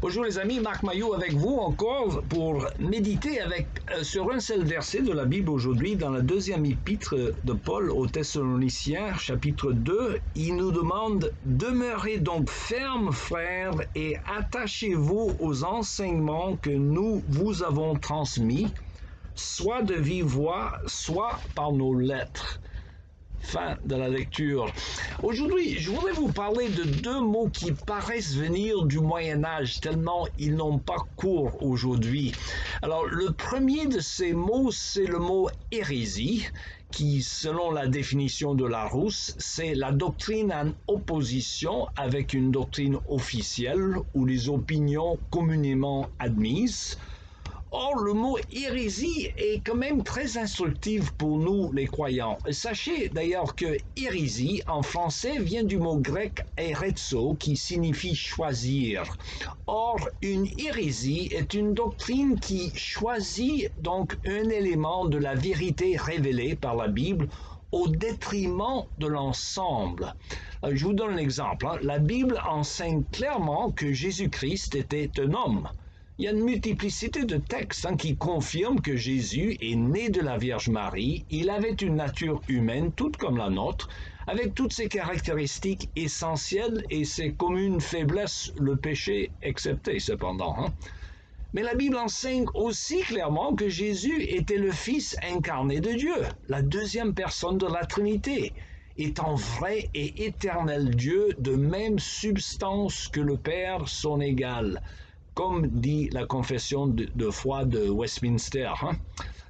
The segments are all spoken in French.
Bonjour les amis, Marc Maillot avec vous encore pour méditer sur un seul verset de la Bible aujourd'hui dans la deuxième épître de Paul aux Thessaloniciens, chapitre 2. Il nous demande « Demeurez donc fermes, frères, et attachez-vous aux enseignements que nous vous avons transmis, soit de vive voix, soit par nos lettres. » Fin de la lecture. Aujourd'hui, je voudrais vous parler de deux mots qui paraissent venir du Moyen-Âge, tellement ils n'ont pas cours aujourd'hui. Alors, le premier de ces mots, c'est le mot hérésie, qui, selon la définition de Larousse, c'est la doctrine en opposition avec une doctrine officielle ou les opinions communément admises. Or, le mot hérésie est quand même très instructif pour nous, les croyants. Sachez d'ailleurs que hérésie, en français, vient du mot grec hérézo, qui signifie choisir. Or, une hérésie est une doctrine qui choisit donc un élément de la vérité révélée par la Bible au détriment de l'ensemble. Je vous donne un exemple. La Bible enseigne clairement que Jésus-Christ était un homme. Il y a une multiplicité de textes qui confirment que Jésus est né de la Vierge Marie, il avait une nature humaine toute comme la nôtre, avec toutes ses caractéristiques essentielles et ses communes faiblesses, le péché excepté cependant. Mais la Bible enseigne aussi clairement que Jésus était le Fils incarné de Dieu, la deuxième personne de la Trinité, étant vrai et éternel Dieu de même substance que le Père son égal, comme dit la confession de foi de Westminster.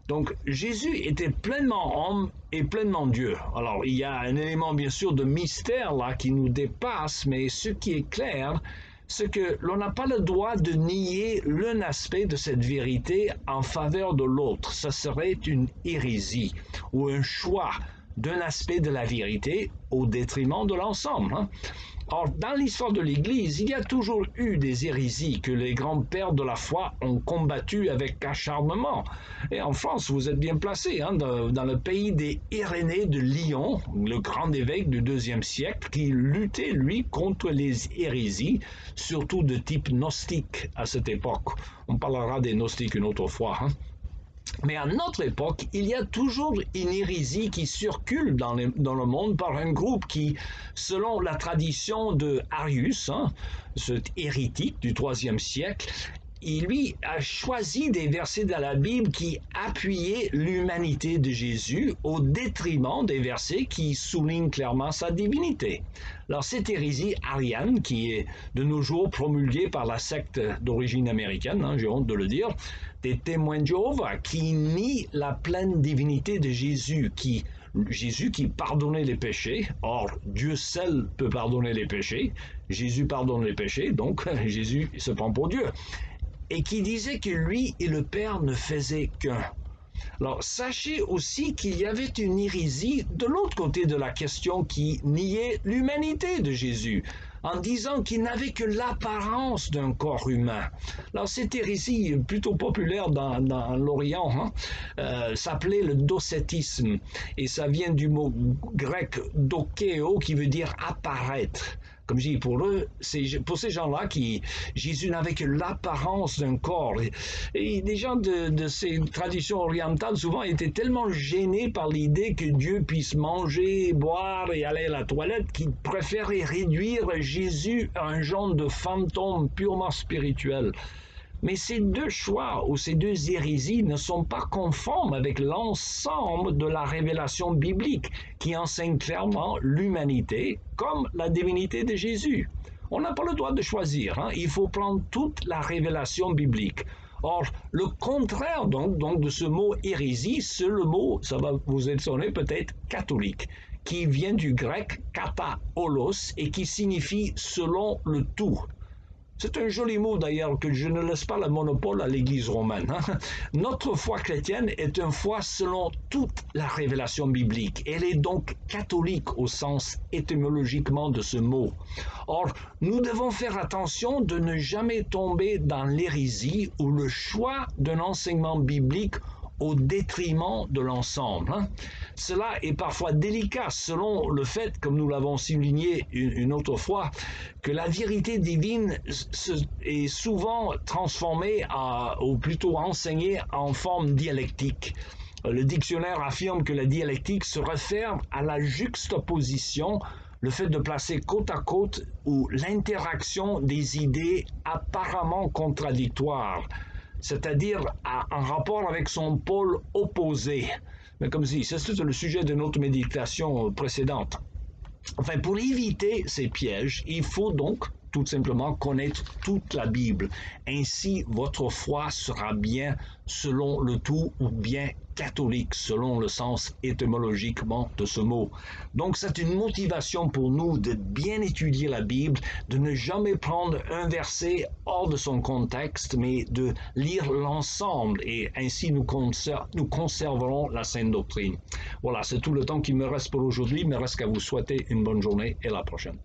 Donc, Jésus était pleinement homme et pleinement Dieu. Alors, il y a un élément, bien sûr, de mystère là qui nous dépasse, mais ce qui est clair, c'est que l'on n'a pas le droit de nier l'un aspect de cette vérité en faveur de l'autre. Ça serait une hérésie ou un choix d'un aspect de la vérité au détriment de l'ensemble. Or, dans l'histoire de l'Église, il y a toujours eu des hérésies que les grands-pères de la foi ont combattues avec acharnement. Et en France, vous êtes bien placé, dans le pays des Irénée de Lyon, le grand évêque du IIe siècle, qui luttait, lui, contre les hérésies, surtout de type gnostique à cette époque. On parlera des gnostiques une autre fois. Mais à notre époque, il y a toujours une hérésie qui circule dans le monde par un groupe qui, selon la tradition de Arius, cet hérétique du IIIe siècle, il lui a choisi des versets de la Bible qui appuyaient l'humanité de Jésus au détriment des versets qui soulignent clairement sa divinité. Alors cette hérésie ariane, qui est de nos jours promulguée par la secte d'origine américaine, j'ai honte de le dire, des témoins de Jéhovah, qui nie la pleine divinité de Jésus qui pardonnait les péchés. Or, Dieu seul peut pardonner les péchés. Jésus pardonne les péchés, donc Jésus se prend pour Dieu. Et qui disait que lui et le Père ne faisaient qu'un. Alors, sachez aussi qu'il y avait une hérésie de l'autre côté de la question qui niait l'humanité de Jésus, en disant qu'il n'avait que l'apparence d'un corps humain. Alors, cette hérésie plutôt populaire dans l'Orient s'appelait le docétisme, et ça vient du mot grec dokeo qui veut dire apparaître. Comme je dis, pour ces gens-là, Jésus n'avait que l'apparence d'un corps. Et les gens de ces traditions orientales, souvent, étaient tellement gênés par l'idée que Dieu puisse manger, boire et aller à la toilette qu'ils préféraient réduire Jésus à un genre de fantôme purement spirituel. Mais ces deux choix ou ces deux hérésies ne sont pas conformes avec l'ensemble de la révélation biblique qui enseigne clairement l'humanité comme la divinité de Jésus. On n'a pas le droit de choisir, il faut prendre toute la révélation biblique. Or, le contraire donc de ce mot hérésie, c'est le mot, ça va vous étonner peut-être, catholique, qui vient du grec kataolos et qui signifie selon le tout. C'est un joli mot d'ailleurs que je ne laisse pas le monopole à l'Église romaine. Notre foi chrétienne est une foi selon toute la révélation biblique. Elle est donc catholique au sens étymologiquement de ce mot. Or, nous devons faire attention de ne jamais tomber dans l'hérésie ou le choix d'un enseignement biblique au détriment de l'ensemble. Cela est parfois délicat selon le fait, comme nous l'avons souligné une autre fois, que la vérité divine est souvent transformée ou plutôt enseignée en forme dialectique. Le dictionnaire affirme que la dialectique se réfère à la juxtaposition, le fait de placer côte à côte ou l'interaction des idées apparemment contradictoires, c'est-à-dire en rapport avec son pôle opposé. Mais comme si c'est le sujet de notre méditation précédente. Enfin, pour éviter ces pièges, il faut donc tout simplement connaître toute la Bible. Ainsi, votre foi sera bien selon le tout ou bien catholique, selon le sens étymologiquement de ce mot. Donc, c'est une motivation pour nous de bien étudier la Bible, de ne jamais prendre un verset hors de son contexte, mais de lire l'ensemble et ainsi nous conserverons la sainte doctrine. Voilà, c'est tout le temps qu'il me reste pour aujourd'hui. Il me reste qu'à vous souhaiter une bonne journée et à la prochaine.